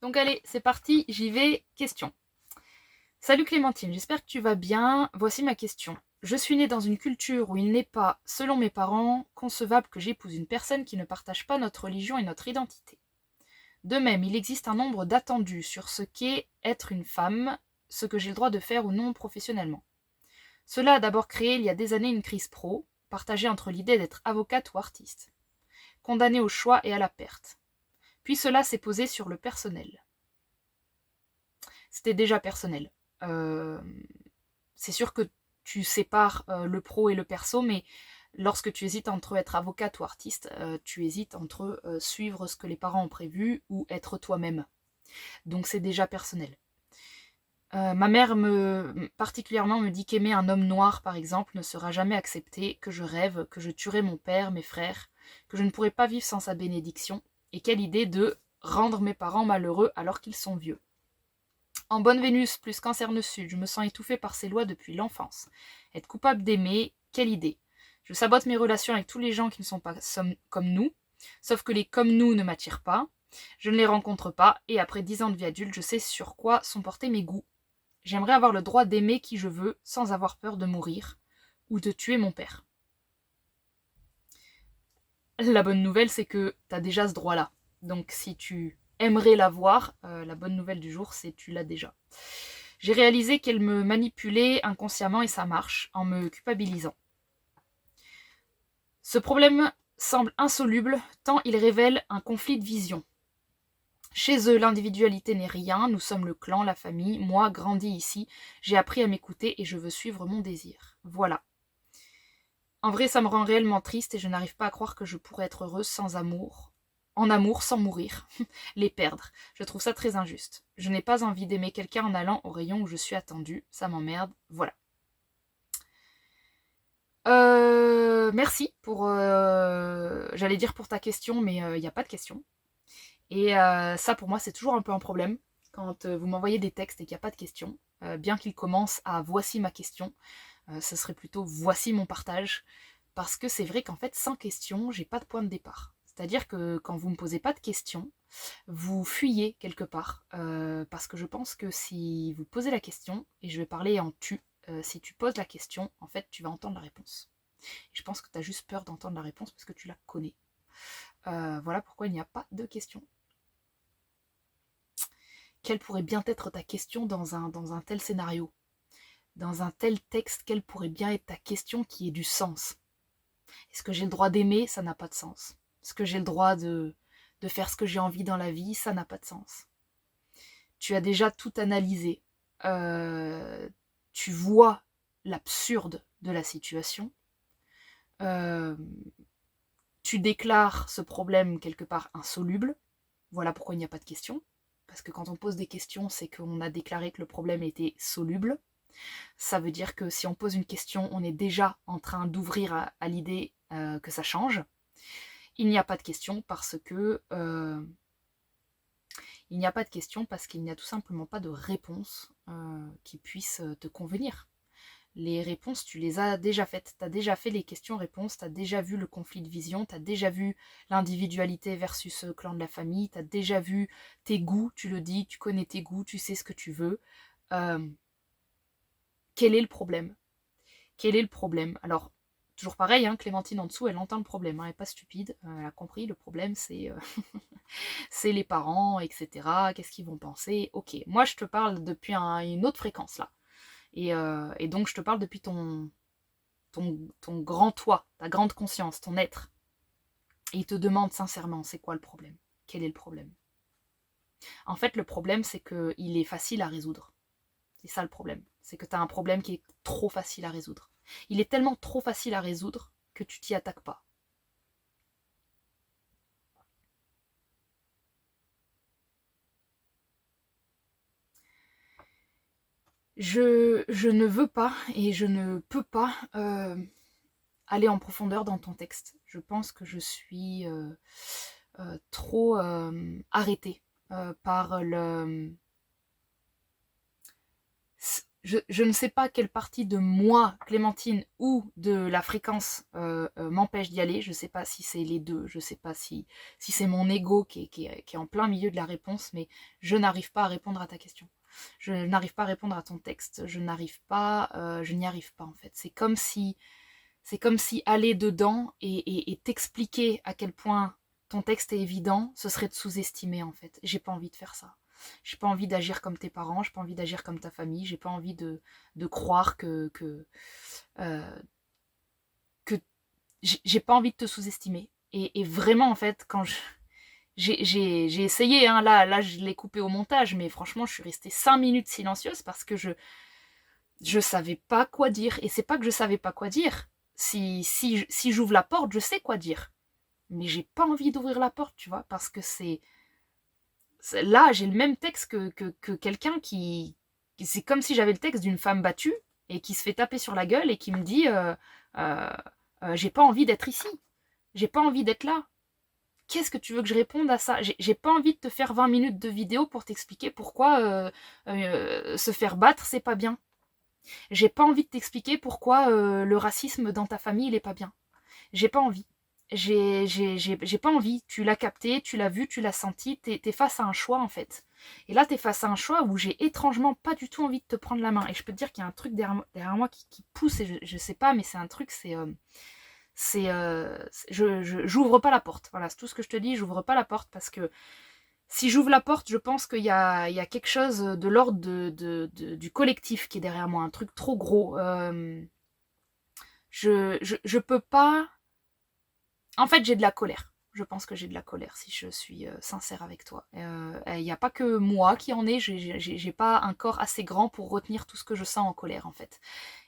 Donc allez, c'est parti, j'y vais. Question. Salut Clémentine, j'espère que tu vas bien. Voici ma question. Je suis née dans une culture où il n'est pas, selon mes parents, concevable que j'épouse une personne qui ne partage pas notre religion et notre identité. De même, il existe un nombre d'attendus sur ce qu'est être une femme, ce que j'ai le droit de faire ou non professionnellement. Cela a d'abord créé il y a des années une crise pro, partagée entre l'idée d'être avocate ou artiste, condamnée au choix et à la perte. Puis cela s'est posé sur le personnel. C'était déjà personnel. Euh, c'est sûr que tu sépares le pro et le perso, mais lorsque tu hésites entre être avocate ou artiste, tu hésites entre suivre ce que les parents ont prévu ou être toi-même. Donc c'est déjà personnel. Ma mère particulièrement me dit qu'aimer un homme noir, par exemple, ne sera jamais accepté, que je rêve, que je tuerai mon père, mes frères, que je ne pourrai pas vivre sans sa bénédiction, et quelle idée de rendre mes parents malheureux alors qu'ils sont vieux. En bonne Vénus plus cancer nœud sud, je me sens étouffée par ces lois depuis l'enfance. Être coupable d'aimer, quelle idée. Je sabote mes relations avec tous les gens qui ne sont pas comme nous, sauf que les comme nous ne m'attirent pas. Je ne les rencontre pas, et après 10 ans de vie adulte, je sais sur quoi sont portés mes goûts. J'aimerais avoir le droit d'aimer qui je veux, sans avoir peur de mourir, ou de tuer mon père. La bonne nouvelle, c'est que tu as déjà ce droit-là. Donc si tu aimerais l'avoir, la bonne nouvelle du jour, c'est que tu l'as déjà. J'ai réalisé qu'elle me manipulait inconsciemment et ça marche, en me culpabilisant. Ce problème semble insoluble tant il révèle un conflit de vision. Chez eux, l'individualité n'est rien, nous sommes le clan, la famille, moi, grandi ici, j'ai appris à m'écouter et je veux suivre mon désir. Voilà. En vrai, ça me rend réellement triste et je n'arrive pas à croire que je pourrais être heureuse sans amour. En amour, sans mourir. Les perdre. Je trouve ça très injuste. Je n'ai pas envie d'aimer quelqu'un en allant au rayon où je suis attendue. Ça m'emmerde. Voilà. Merci pour... j'allais dire pour ta question, mais il n'y a pas de question. Et ça, pour moi, c'est toujours un peu un problème. Quand vous m'envoyez des textes et qu'il n'y a pas de question, bien qu'ils commencent à voici ma question, ce serait plutôt voici mon partage. Parce que c'est vrai qu'en fait, sans question, j'ai pas de point de départ. C'est-à-dire que quand vous me posez pas de questions, vous fuyez quelque part. Parce que je pense que si vous posez la question, et je vais parler en tu, si tu poses la question, en fait, tu vas entendre la réponse. Et je pense que tu as juste peur d'entendre la réponse parce que tu la connais. Voilà pourquoi il n'y a pas de question. Quelle pourrait bien être ta question dans un tel scénario? Dans un tel texte, quelle pourrait bien être ta question qui ait du sens? Est-ce que j'ai le droit d'aimer? Ça n'a pas de sens. Est-ce que j'ai le droit de faire ce que j'ai envie dans la vie? Ça n'a pas de sens. Tu as déjà tout analysé. Tu vois l'absurde de la situation. Euh, Tu déclares ce problème quelque part insoluble. Voilà pourquoi il n'y a pas de question. Parce que quand on pose des questions, c'est qu'on a déclaré que le problème était soluble. Ça veut dire que si on pose une question, on est déjà en train d'ouvrir à l'idée que ça change. Il n'y a pas de question parce que il n'y a pas de question parce qu'il n'y a tout simplement pas de réponse qui puisse te convenir. Les réponses, tu les as déjà faites. Tu as déjà fait les questions-réponses, tu as déjà vu le conflit de vision, tu as déjà vu l'individualité versus le clan de la famille, tu as déjà vu tes goûts, tu le dis, tu connais tes goûts, tu sais ce que tu veux. Euh, Quel est le problème? Quel est le problème? Alors, toujours pareil, hein, Clémentine en dessous, elle entend le problème, hein, elle n'est pas stupide, elle a compris, le problème c'est c'est les parents, etc. Qu'est-ce qu'ils vont penser? Ok, moi je te parle depuis une autre fréquence là. Et donc je te parle depuis ton grand toi, ta grande conscience, ton être. Et il te demande sincèrement, c'est quoi le problème? Quel est le problème? En fait, le problème, c'est qu'il est facile à résoudre. C'est ça le problème. C'est que tu as un problème qui est trop facile à résoudre. Il est tellement trop facile à résoudre que tu t'y attaques pas. Je ne veux pas et je ne peux pas aller en profondeur dans ton texte. Je pense que je suis trop arrêtée par je ne sais pas quelle partie de moi, Clémentine, ou de la fréquence m'empêche d'y aller. Je ne sais pas si c'est les deux. Je ne sais pas si c'est mon ego qui est en plein milieu de la réponse, mais je n'arrive pas à répondre à ta question. Je n'arrive pas à répondre à ton texte. Je n'y arrive pas en fait. C'est comme si aller dedans et t'expliquer à quel point ton texte est évident, ce serait de sous-estimer en fait. J'ai pas envie de faire ça. J'ai pas envie d'agir comme tes parents, j'ai pas envie d'agir comme ta famille, j'ai pas envie de croire euh, que j'ai pas envie de te sous-estimer. Et vraiment en fait, quand j'ai essayé, hein, là je l'ai coupé au montage, mais franchement je suis restée 5 minutes silencieuse parce que je savais pas quoi dire. Et c'est pas que je savais pas quoi dire. Si j'ouvre la porte, je sais quoi dire. Mais j'ai pas envie d'ouvrir la porte, tu vois, parce que là, j'ai le même texte que quelqu'un qui... C'est comme si j'avais le texte d'une femme battue et qui se fait taper sur la gueule et qui me dit euh, j'ai pas envie d'être ici. J'ai pas envie d'être là. Qu'est-ce que tu veux que je réponde à ça? J'ai pas envie de te faire 20 minutes de vidéo pour t'expliquer pourquoi se faire battre, c'est pas bien. J'ai pas envie de t'expliquer pourquoi le racisme dans ta famille, il est pas bien. J'ai pas envie. J'ai pas envie. Tu l'as capté, tu l'as vu, tu l'as senti. T'es face à un choix, en fait. Et là, t'es face à un choix où j'ai étrangement pas du tout envie de te prendre la main. Et je peux te dire qu'il y a un truc derrière moi qui pousse, et je sais pas, mais c'est un truc, j'ouvre pas la porte. Voilà, c'est tout ce que je te dis, j'ouvre pas la porte parce que si j'ouvre la porte, je pense qu'il y a quelque chose de l'ordre du collectif qui est derrière moi, un truc trop gros. Je peux pas... En fait, j'ai de la colère. Je pense que j'ai de la colère, si je suis sincère avec toi. Il n'y a pas que moi qui en ai, j'ai pas un corps assez grand pour retenir tout ce que je sens en colère, en fait.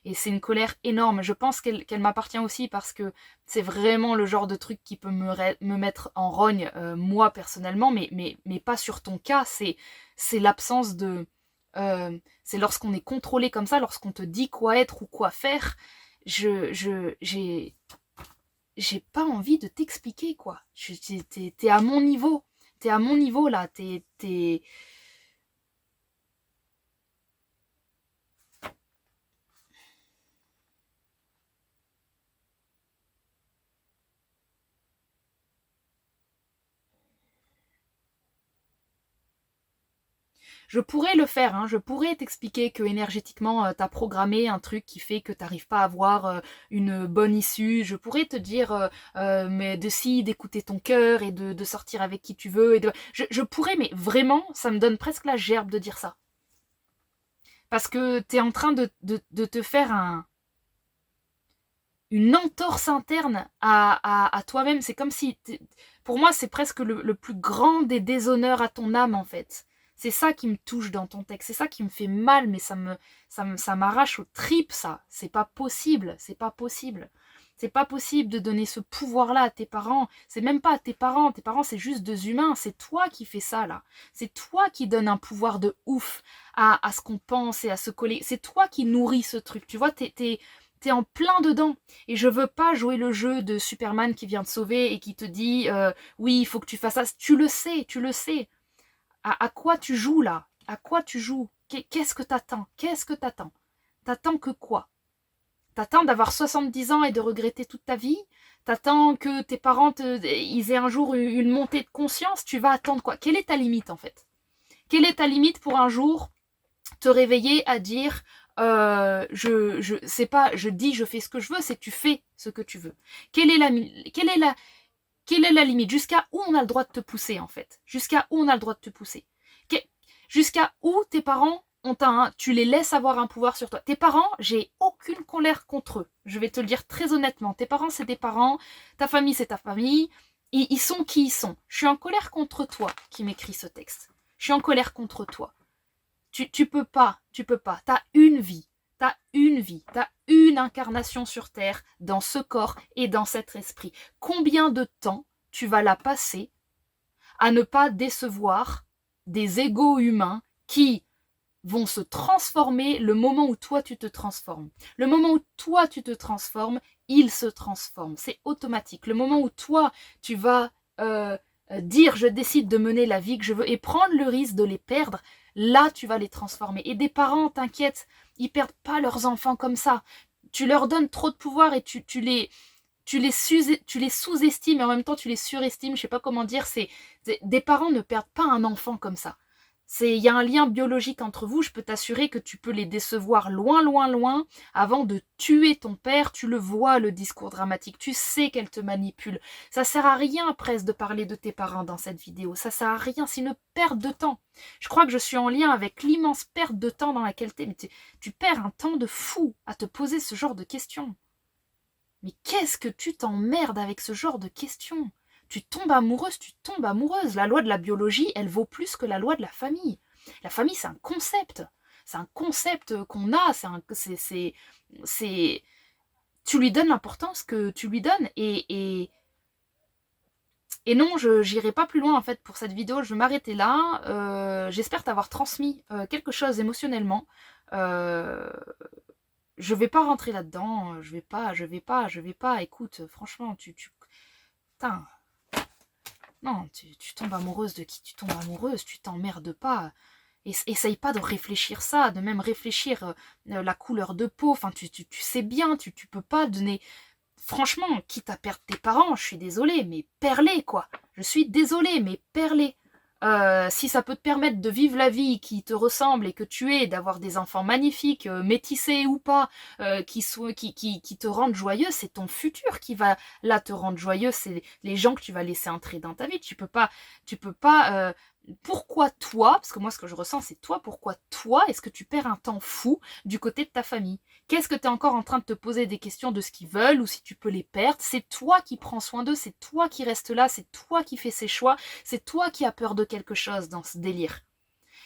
Et c'est une colère énorme. Je pense qu'elle m'appartient aussi parce que c'est vraiment le genre de truc qui peut me mettre en rogne, moi personnellement, mais pas sur ton cas. C'est l'absence de... c'est lorsqu'on est contrôlé comme ça, lorsqu'on te dit quoi être ou quoi faire. J'ai pas envie de t'expliquer, quoi. T'es à mon niveau. T'es à mon niveau, là. T'es... Je pourrais le faire, hein, je pourrais t'expliquer que énergétiquement, t'as programmé un truc qui fait que t'arrives pas à avoir une bonne issue. Je pourrais te dire, mais d'écouter ton cœur et de sortir avec qui tu veux. Je pourrais, mais vraiment, ça me donne presque la gerbe de dire ça. Parce que t'es en train de te faire une entorse interne à toi-même. C'est comme si... Pour moi, c'est presque le plus grand des déshonneurs à ton âme, en fait. C'est ça qui me touche dans ton texte. C'est ça qui me fait mal, mais ça m'arrache aux tripes, ça. C'est pas possible. C'est pas possible. C'est pas possible de donner ce pouvoir-là à tes parents. C'est même pas à tes parents. Tes parents, c'est juste deux humains. C'est toi qui fais ça, là. C'est toi qui donne un pouvoir de ouf à ce qu'on pense et à se coller. C'est toi qui nourris ce truc. Tu vois, t'es en plein dedans. Et je veux pas jouer le jeu de Superman qui vient te sauver et qui te dit oui, il faut que tu fasses ça. Tu le sais, tu le sais. À quoi tu joues là? À quoi tu joues? Qu'est-ce que t'attends? Qu'est-ce que t'attends? T'attends que quoi? T'attends d'avoir 70 ans et de regretter toute ta vie? T'attends que tes parents ils aient un jour une montée de conscience? Tu vas attendre quoi? Quelle est ta limite en fait? Quelle est ta limite pour un jour te réveiller à dire c'est pas je dis je fais ce que je veux, c'est tu fais ce que tu veux. Quelle est la limite? Jusqu'à où on a le droit de te pousser en fait? Jusqu'à où on a le droit de te pousser? Jusqu'à où tes parents tu les laisses avoir un pouvoir sur toi? Tes parents, j'ai aucune colère contre eux. Je vais te le dire très honnêtement. Tes parents, c'est tes parents. Ta famille, c'est ta famille. Ils sont qui ils sont. Je suis en colère contre toi qui m'écris ce texte. Je suis en colère contre toi. Tu peux pas. T'as une vie. T'as une incarnation sur Terre, dans ce corps et dans cet esprit. Combien de temps tu vas la passer à ne pas décevoir des égos humains qui vont se transformer le moment où toi tu te transformes. Le moment où toi tu te transformes, ils se transforment. C'est automatique. Le moment où toi tu vas dire je décide de mener la vie que je veux et prendre le risque de les perdre, là tu vas les transformer. Et des parents, t'inquiète, Ils perdent pas leurs enfants comme ça. Tu leur donnes trop de pouvoir et tu les sous-estimes et en même temps tu les surestimes, je sais pas comment dire. Des parents ne perdent pas un enfant comme ça. Il y a un lien biologique entre vous, je peux t'assurer que tu peux les décevoir loin, loin, loin avant de tuer ton père. Tu le vois, le discours dramatique, tu sais qu'elle te manipule. Ça sert à rien presque de parler de tes parents dans cette vidéo, ça sert à rien, c'est une perte de temps. Je crois que je suis en lien avec l'immense perte de temps dans laquelle t'es, mais tu perds un temps de fou à te poser ce genre de questions. Mais qu'est-ce que tu t'emmerdes avec ce genre de questions? Tu tombes amoureuse, tu tombes amoureuse. La loi de la biologie, elle vaut plus que la loi de la famille. La famille, c'est un concept. C'est un concept qu'on a. Tu lui donnes l'importance que tu lui donnes. Et non, je n'irai pas plus loin en fait pour cette vidéo. Je vais m'arrêter là. J'espère t'avoir transmis quelque chose émotionnellement. Je vais pas rentrer là-dedans. Je vais pas. Écoute, franchement, putain. Non, tu tombes amoureuse de qui tu tombes amoureuse, tu t'emmerdes pas. Essaye pas de réfléchir ça, de même réfléchir la couleur de peau. Enfin, tu sais bien, tu peux pas donner... Franchement, quitte à perdre tes parents, je suis désolée, mais perds-les, quoi. Je suis désolée, mais perds-les. Si ça peut te permettre de vivre la vie qui te ressemble et que tu es, d'avoir des enfants magnifiques, métissés ou pas, qui te rendent joyeux, c'est ton futur qui va là te rendre joyeux, c'est les gens que tu vas laisser entrer dans ta vie. Tu peux pas pourquoi toi, parce que moi ce que je ressens c'est toi, pourquoi toi est-ce que tu perds un temps fou du côté de ta famille? Qu'est-ce que tu es encore en train de te poser des questions de ce qu'ils veulent ou si tu peux les perdre? C'est toi qui prends soin d'eux, c'est toi qui restes là, c'est toi qui fais ses choix, c'est toi qui as peur de quelque chose dans ce délire.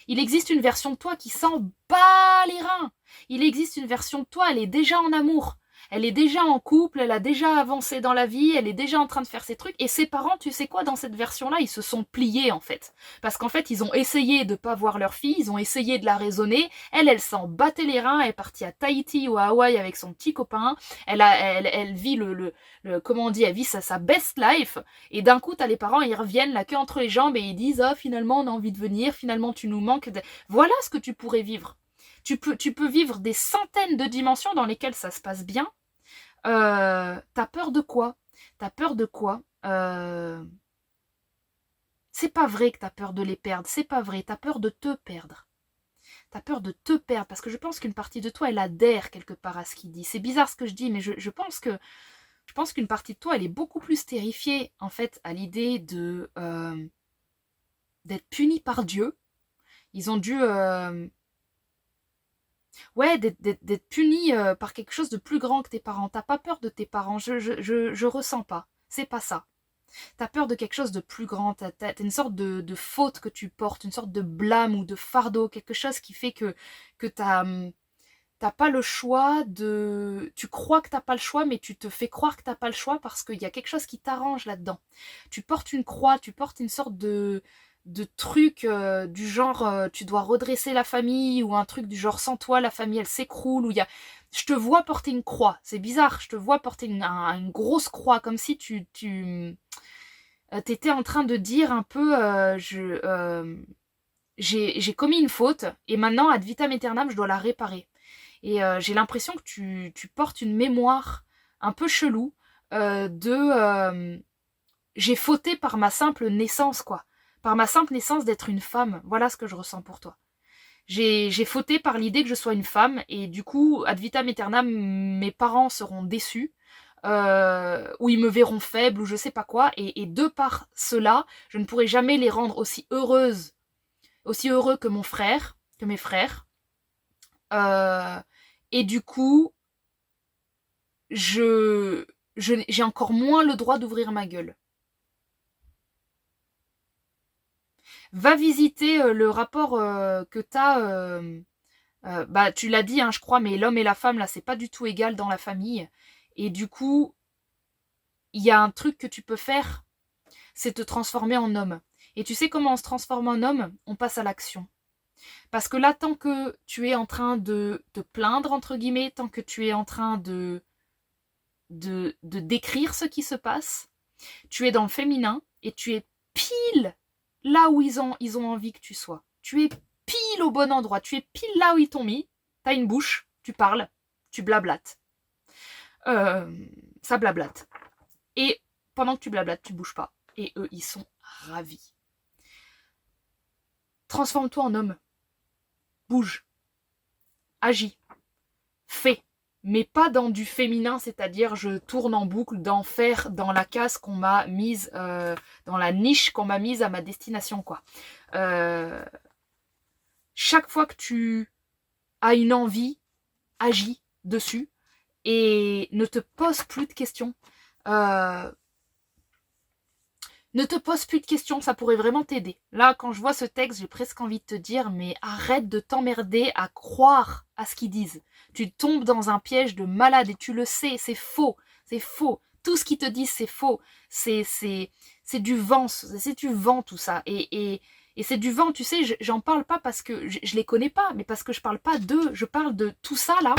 Il existe une version de toi qui s'en bat les reins. Il existe une version de toi, elle est déjà en amour. Elle est déjà en couple, elle a déjà avancé dans la vie, elle est déjà en train de faire ses trucs. Et ses parents, tu sais quoi, dans cette version-là, ils se sont pliés en fait. Parce qu'en fait, ils ont essayé de pas voir leur fille, ils ont essayé de la raisonner. Elle s'en battait les reins, elle est partie à Tahiti ou à Hawaï avec son petit copain. Elle vit comment on dit, elle vit sa best life. Et d'un coup, t'as les parents, ils reviennent la queue entre les jambes et ils disent « Oh, finalement, on a envie de venir, finalement, tu nous manques. » Voilà ce que tu pourrais vivre. Tu peux vivre des centaines de dimensions dans lesquelles ça se passe bien. T'as peur de quoi? T'as peur de quoi? C'est pas vrai que t'as peur de les perdre. C'est pas vrai. T'as peur de te perdre. T'as peur de te perdre parce que je pense qu'une partie de toi, elle adhère quelque part à ce qu'il dit. C'est bizarre ce que je dis, mais je pense qu'une partie de toi, elle est beaucoup plus terrifiée en fait à l'idée de d'être punie par Dieu. Ils ont dû ouais, d'être puni par quelque chose de plus grand que tes parents. T'as pas peur de tes parents, je ressens pas. C'est pas ça. T'as peur de quelque chose de plus grand, t'as une sorte de faute que tu portes, une sorte de blâme ou de fardeau, quelque chose qui fait que t'as pas le choix de... Tu crois que t'as pas le choix, mais tu te fais croire que t'as pas le choix parce qu'il y a quelque chose qui t'arrange là-dedans. Tu portes une croix, tu portes une sorte de truc du genre tu dois redresser la famille ou un truc du genre sans toi la famille elle s'écroule ou il y a... Je te vois porter une croix, c'est bizarre, je te vois porter une grosse croix comme si t'étais en train de dire un peu j'ai commis une faute et maintenant ad vitam aeternam je dois la réparer. Et j'ai l'impression que tu portes une mémoire un peu chelou j'ai fauté par ma simple naissance, quoi. Par ma simple naissance d'être une femme. Voilà ce que je ressens pour toi. J'ai fauté par l'idée que je sois une femme, et du coup, ad vitam aeternam, mes parents seront déçus, ou ils me verront faible, ou je sais pas quoi, et de par cela, je ne pourrai jamais les rendre aussi heureux que mon frère, que mes frères. Et du coup, j'ai encore moins le droit d'ouvrir ma gueule. Va visiter le rapport que t'as. Bah, tu l'as dit, hein, je crois, mais l'homme et la femme, là, c'est pas du tout égal dans la famille. Et du coup, il y a un truc que tu peux faire, c'est te transformer en homme. Et tu sais comment on se transforme en homme? On passe à l'action. Parce que là, tant que tu es en train de te plaindre, entre guillemets, tant que tu es en train de décrire ce qui se passe, tu es dans le féminin et tu es pile là où ils ont envie que tu sois. Tu es pile au bon endroit, tu es pile là où ils t'ont mis, T'as une bouche, tu parles, tu blablates. Ça blablate. Et pendant que tu blablates, tu bouges pas. Et eux, ils sont ravis. Transforme-toi en homme. Bouge. Agis. Fais. Mais pas dans du féminin, c'est-à-dire je tourne en boucle d'enfer dans la case qu'on m'a mise, dans la niche qu'on m'a mise à ma destination, quoi. Chaque fois que tu as une envie, agis dessus et ne te pose plus de questions. Ne te pose plus de questions, ça pourrait vraiment t'aider. Là, quand je vois ce texte, j'ai presque envie de te dire, mais arrête de t'emmerder à croire à ce qu'ils disent. Tu tombes dans un piège de malade et tu le sais, c'est faux, c'est faux. Tout ce qu'ils te disent, c'est faux. C'est du vent, c'est du vent tout ça. Et c'est du vent, tu sais, j'en parle pas parce que je les connais pas, mais parce que je parle pas d'eux, je parle de tout ça là,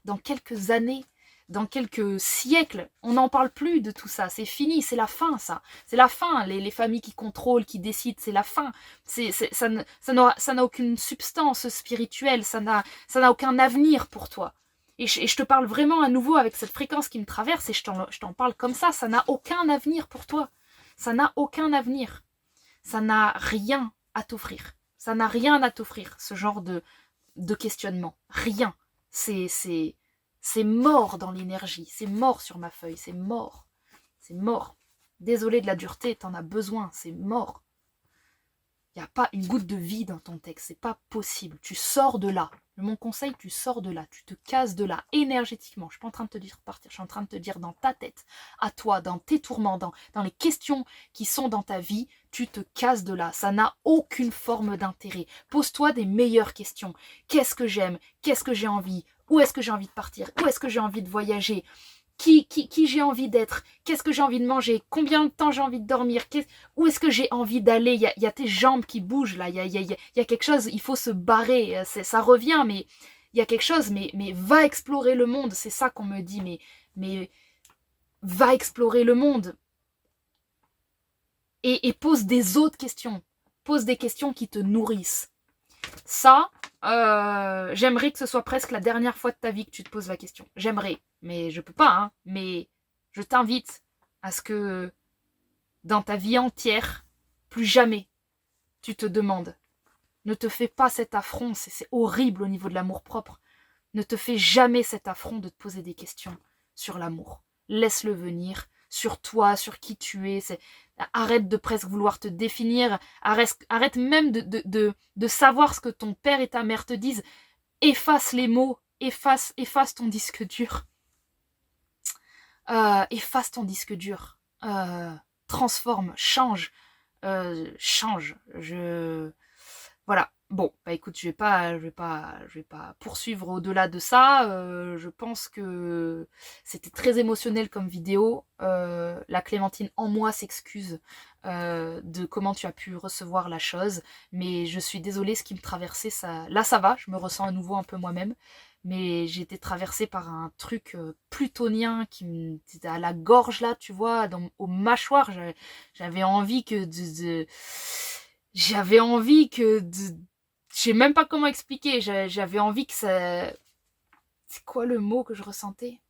dans quelques années. Dans quelques siècles, on n'en parle plus de tout ça, c'est fini, c'est la fin ça, c'est la fin, les familles qui contrôlent, qui décident, c'est la fin, ça n'a aucune substance spirituelle, ça n'a aucun avenir pour toi. Et je te parle vraiment à nouveau avec cette fréquence qui me traverse et je t'en parle comme ça n'a aucun avenir pour toi, ça n'a aucun avenir, ça n'a rien à t'offrir, ça n'a rien à t'offrir, ce genre de questionnement, rien, c'est mort dans l'énergie, c'est mort sur ma feuille, c'est mort. C'est mort. Désolé de la dureté, t'en as besoin, c'est mort. Il n'y a pas une goutte de vie dans ton texte, c'est pas possible. Tu sors de là. Mon conseil, tu sors de là, tu te casses de là, énergétiquement. Je suis pas en train de te dire partir, je suis en train de te dire dans ta tête, à toi, dans tes tourments, dans les questions qui sont dans ta vie, tu te casses de là. Ça n'a aucune forme d'intérêt. Pose-toi des meilleures questions. Qu'est-ce que j'aime? Qu'est-ce que j'ai envie? Où est-ce que j'ai envie de partir? Où est-ce que j'ai envie de voyager? Qui j'ai envie d'être? Qu'est-ce que j'ai envie de manger? Combien de temps j'ai envie de dormir? Où est-ce que j'ai envie d'aller? Il y a tes jambes qui bougent là, il y a quelque chose, il faut se barrer, ça revient, mais il y a quelque chose, mais va explorer le monde, c'est ça qu'on me dit, mais va explorer le monde. Et pose des autres questions. Pose des questions qui te nourrissent. Ça, j'aimerais que ce soit presque la dernière fois de ta vie que tu te poses la question. J'aimerais, mais je peux pas, hein. Mais je t'invite à ce que dans ta vie entière, plus jamais tu te demandes. Ne te fais pas cet affront, c'est horrible au niveau de l'amour-propre. Ne te fais jamais cet affront de te poser des questions sur l'amour. Laisse-le venir, sur toi, sur qui tu es. Arrête de presque vouloir te définir. Arrête même de savoir ce que ton père et ta mère te disent. Efface les mots. Efface ton disque dur. Efface ton disque dur. Transforme, change. Change. Voilà. Bon, bah écoute, je vais pas poursuivre au-delà de ça. Je pense que c'était très émotionnel comme vidéo. La Clémentine en moi s'excuse de comment tu as pu recevoir la chose. Mais je suis désolée, ce qui me traversait, là ça va, je me ressens à nouveau un peu moi-même. Mais j'ai été traversée par un truc plutonien qui me était à la gorge là, tu vois, aux mâchoires. J'avais envie que j'avais envie que je sais même pas comment expliquer. J'avais envie que ça... C'est quoi le mot que je ressentais?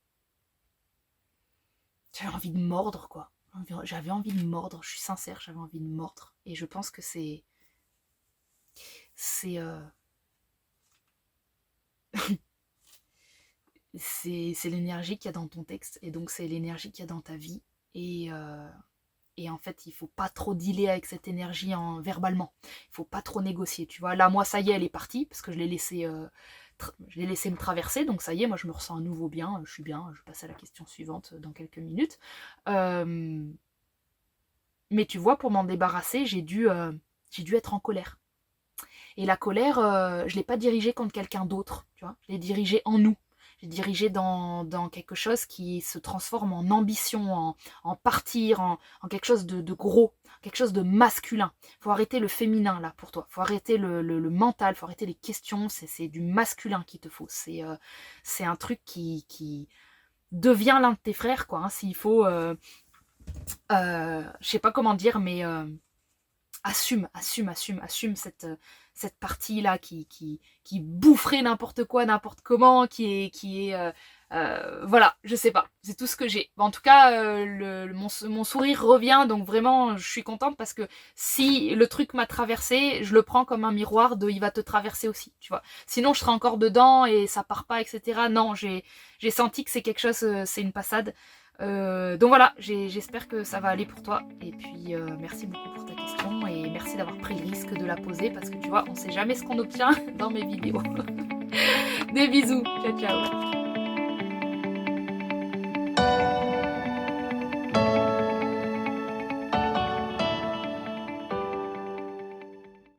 J'avais envie de mordre, quoi. J'avais envie de mordre, je suis sincère, j'avais envie de mordre. Et je pense que c'est l'énergie qu'il y a dans ton texte. Et donc c'est l'énergie qu'il y a dans ta vie. Et en fait, il faut pas trop dealer avec cette énergie verbalement. Il faut pas trop négocier, tu vois. Là, moi, ça y est, elle est partie, parce que je l'ai laissé me traverser. Donc ça y est, moi, je me ressens à nouveau bien. Je suis bien. Je passe à la question suivante dans quelques minutes. Mais tu vois, pour m'en débarrasser, j'ai dû être en colère. Et la colère, je l'ai pas dirigée contre quelqu'un d'autre, tu vois. Je l'ai dirigée en nous. J'ai dirigé dans quelque chose qui se transforme en ambition, en partir, en quelque chose de gros, quelque chose de masculin. Faut arrêter le féminin là pour toi. Faut arrêter le mental, faut arrêter les questions. C'est du masculin qu'il te faut. C'est un truc qui devient l'un de tes frères, quoi. Hein, s'il faut, je sais pas comment dire, mais assume cette partie-là qui boufferait n'importe quoi, n'importe comment, voilà, je sais pas, c'est tout ce que j'ai. En tout cas, mon sourire revient, donc vraiment, je suis contente parce que si le truc m'a traversé, je le prends comme un miroir de il va te traverser aussi, tu vois. Sinon, je serais encore dedans et ça part pas, etc. Non, j'ai senti que c'est quelque chose, c'est une passade. Donc voilà, j'espère que ça va aller pour toi. Et puis, merci beaucoup pour ta question et merci d'avoir pris le risque de la poser parce que tu vois, on sait jamais ce qu'on obtient dans mes vidéos. Des bisous, ciao ciao.